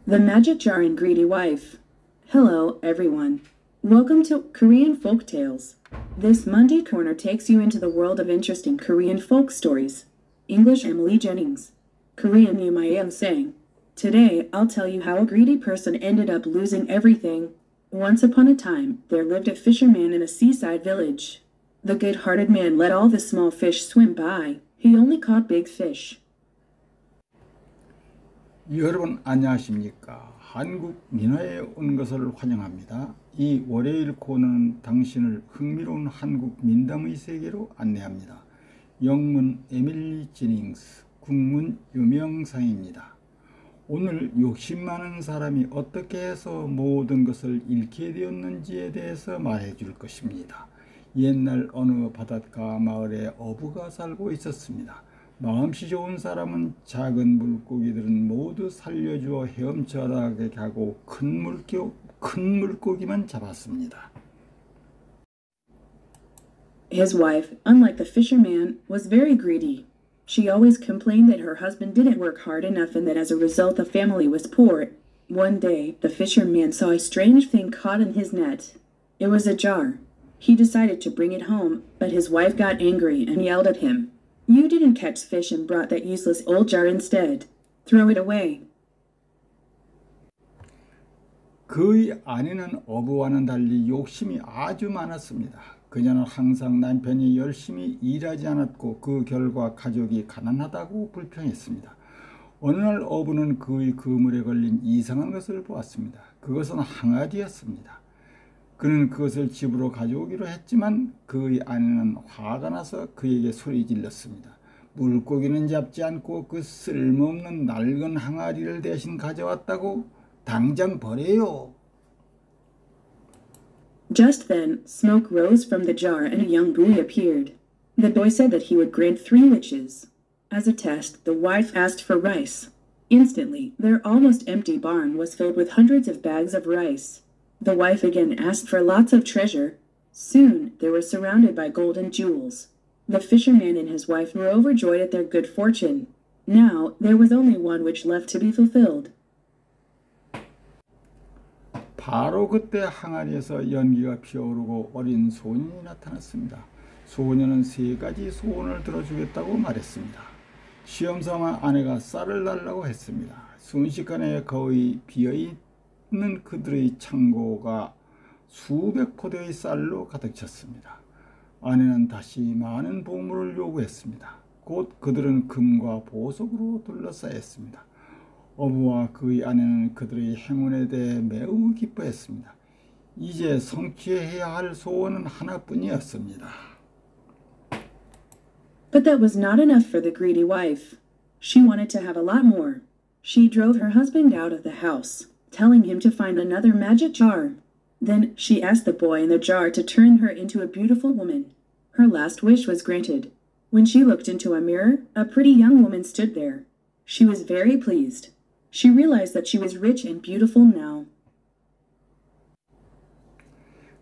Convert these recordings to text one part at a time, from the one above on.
The Magic Jar and Greedy Wife. Hello, everyone. Welcome to Korean Folk Tales. This Monday Corner takes you into the world of interesting Korean folk stories. English Emily Jennings. Korean Yu Mayang Sang. Today, I'll tell you how a greedy person ended up losing everything. Once upon a time, there lived a fisherman in a seaside village. The good-hearted man let all the small fish swim by. He only caught big fish. 여러분 안녕하십니까? 한국 민화에 온 것을 환영합니다. 이 월요일 코너는 당신을 흥미로운 한국 민담의 세계로 안내합니다. 영문 에밀리 제닝스, 국문 유명상입니다. 오늘 욕심 많은 사람이 어떻게 해서 모든 것을 잃게 되었는지에 대해서 말해 줄 것입니다. 옛날 어느 바닷가 마을에 어부가 살고 있었습니다. 마음씨 좋은 사람은 작은 물고기들은 모두 살려주어 헤엄쳐나가게 하고 큰 물고기만 잡았습니다. His wife, unlike the fisherman, was very greedy. She always complained that her husband didn't work hard enough and that as a result the family was poor. One day, the fisherman saw a strange thing caught in his net. It was a jar. He decided to bring it home, but his wife got angry and yelled at him. You didn't catch fish and brought that useless old jar instead. Throw it away. 그의 아내는 어부와는 달리 욕심이 아주 많았습니다. 그녀는 항상 남편이 열심히 일하지 않았고 그 결과 가족이 가난하다고 불평했습니다. 어느 날 어부는 그의 그물에 걸린 이상한 것을 보았습니다. 그것은 항아리였습니다. 그는 그것을 집으로 가져오기로 했지만 그의 아내는 화가 나서 그에게 소리 질렀습니다. 물고기는 잡지 않고 그 쓸모없는 낡은 항아리를 대신 가져왔다고? 당장 버려요. Just then, smoke rose from the jar and a young boy appeared. The boy said that he would grant 3 wishes. As a test, the wife asked for rice. Instantly, their almost empty barn was filled with hundreds of bags of rice. The wife again asked for lots of treasure. Soon, they were surrounded by gold and jewels. The fisherman and his wife were overjoyed at their good fortune. Now, there was only one wish left to be fulfilled. 바로 그때 항아리에서 연기가 피어오르고 어린 소년이 나타났습니다. 소년은 3가지 소원을 들어주겠다고 말했습니다. 시험삼아 아내가 쌀을 달라고 했습니다. 순식간에 거의 비어있는 그들의 창고가 수백 포대의 쌀로 가득 찼습니다. 아내는 다시 많은 보물을 요구했습니다. 곧 그들은 금과 보석으로 둘러싸였습니다. 어부와 그의 아내는 그들의 행운에 대해 매우 기뻐했습니다. 이제 성취해야 할 소원은 하나뿐이었습니다. But that was not enough for the greedy wife. She wanted to have a lot more. She drove her husband out of the house, telling him to find another magic jar. Then she asked the boy in the jar to turn her into a beautiful woman. Her last wish was granted. When she looked into a mirror, a pretty young woman stood there. She was very pleased. She realized that she was rich and beautiful now.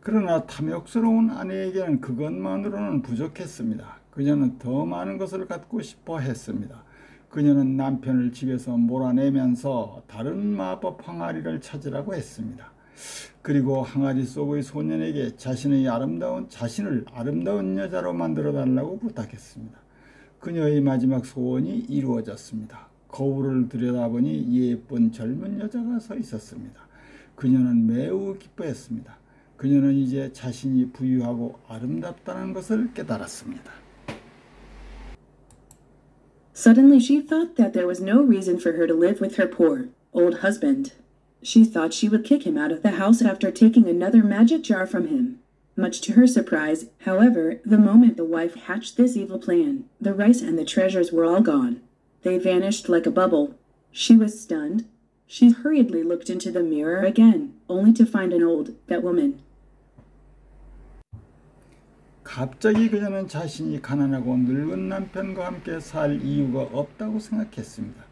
그러나 탐욕스러운 아내에게는 그것만으로는 부족했습니다. 그녀는 더 많은 것을 갖고 싶어 했습니다. 그녀는 남편을 집에서 몰아내면서 다른 마법 항아리를 찾으라고 했습니다. 그리고 항아리 속의 소년에게 자신을 아름다운 여자로 만들어 달라고 부탁했습니다. 그녀의 마지막 소원이 이루어졌습니다. 거울을 들여다보니 예쁜 젊은 여자가 서 있었습니다. 그녀는 매우 기뻐했습니다. 그녀는 이제 자신이 부유하고 아름답다는 것을 깨달았습니다. Suddenly she thought that there was no reason for her to live with her poor, old husband. She thought she would kick him out of the house after taking another magic jar from him. Much to her surprise, however, the moment the wife hatched this evil plan, the rice and the treasures were all gone. They vanished like a bubble. She was stunned. She hurriedly looked into the mirror again, only to find an old, fat woman. 갑자기 그녀는 자신이 가난하고 늙은 남편과 함께 살 이유가 없다고 생각했습니다.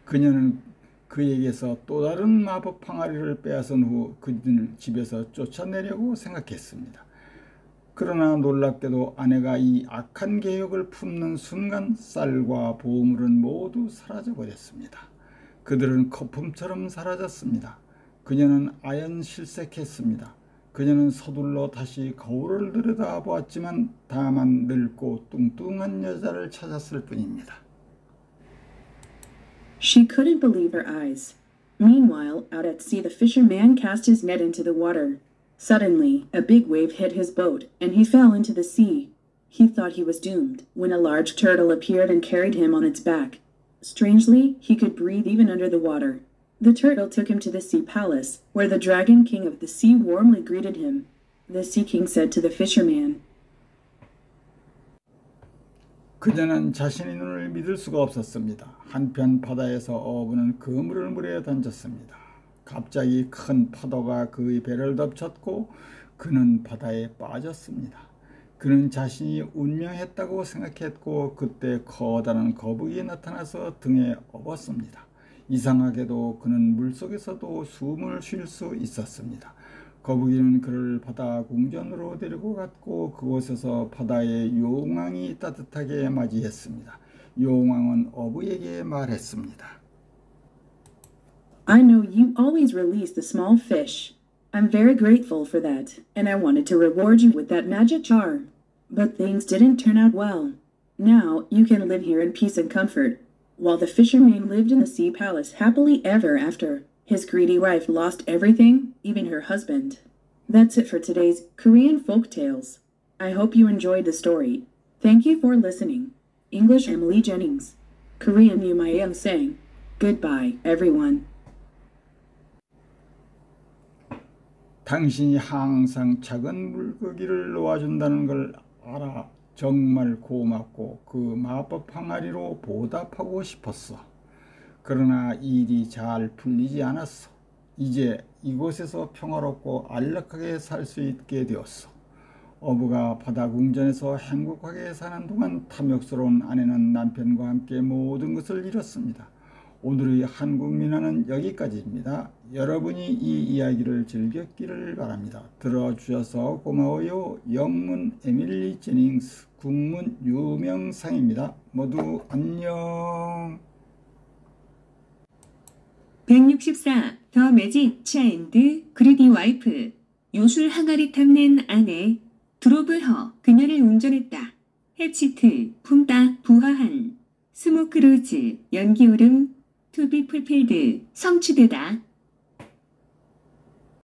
그녀는 그에게서 또 다른 마법 항아리를 빼앗은 후 그들 집에서 쫓아내려고 생각했습니다. 그러나 놀랍게도 아내가 이 악한 계획을 품는 순간 쌀과 보물은 모두 사라져 버렸습니다. 그들은 거품처럼 사라졌습니다. 그녀는 아연실색했습니다. 그녀는 서둘러 다시 거울을 들여다보았지만 다만 늙고 뚱뚱한 여자를 찾았을 뿐입니다. She couldn't believe her eyes. Meanwhile, out at sea, the fisherman cast his net into the water. Suddenly, a big wave hit his boat, and he fell into the sea. He thought he was doomed, when a large turtle appeared and carried him on its back. Strangely, he could breathe even under the water. The turtle took him to the sea palace, where the dragon king of the sea warmly greeted him. The sea king said to the fisherman, 그녀는 자신의 눈을 믿을 수가 없었습니다. 한편 바다에서 어부는 그물을 물에 던졌습니다. 갑자기 큰 파도가 그의 배를 덮쳤고 그는 바다에 빠졌습니다. 그는 자신이 운명했다고 생각했고 그때 커다란 거북이 나타나서 등에 업었습니다. 이상하게도 그는 물속에서도 숨을 쉴 수 있었습니다. 거북이는 그를 바다 궁전으로 데리고 갔고 그곳에서 바다의 용왕이 따뜻하게 맞이했습니다. 용왕은 어부에게 말했습니다. I know you always release the small fish. I'm very grateful for that, and I wanted to reward you with that magic jar. But things didn't turn out well. Now you can live here in peace and comfort. While the fisherman lived in the sea palace happily ever after, his greedy wife lost everything, even her husband. That's it for today's Korean folk tales. I hope you enjoyed the story. Thank you for listening. English Emily Jennings. Korean Yumayang saying, goodbye, everyone. 당신이 항상 작은 물고기를 놓아준다는 걸 알아. 정말 고맙고 그 마법 항아리로 보답하고 싶었어. 그러나 일이 잘 풀리지 않았어. 이제 이곳에서 평화롭고 안락하게 살 수 있게 되었어. 어부가 바다 궁전에서 행복하게 사는 동안 탐욕스러운 아내는 남편과 함께 모든 것을 잃었습니다. 오늘의 한국 민화는 여기까지입니다. 여러분이 이 이야기를 즐겼기를 바랍니다. 들어주셔서 고마워요. 영문 에밀리 제닝스, 국문 유명상입니다. 모두 안녕. 164. 더 매직 차앤드 그리디 와이프. 요술 항아리 탐낸 아내. 드로브허 그녀를 운전했다. 해치트 품다 부하한. 스모크로즈 연기오름 투비 풀필드 성취되다.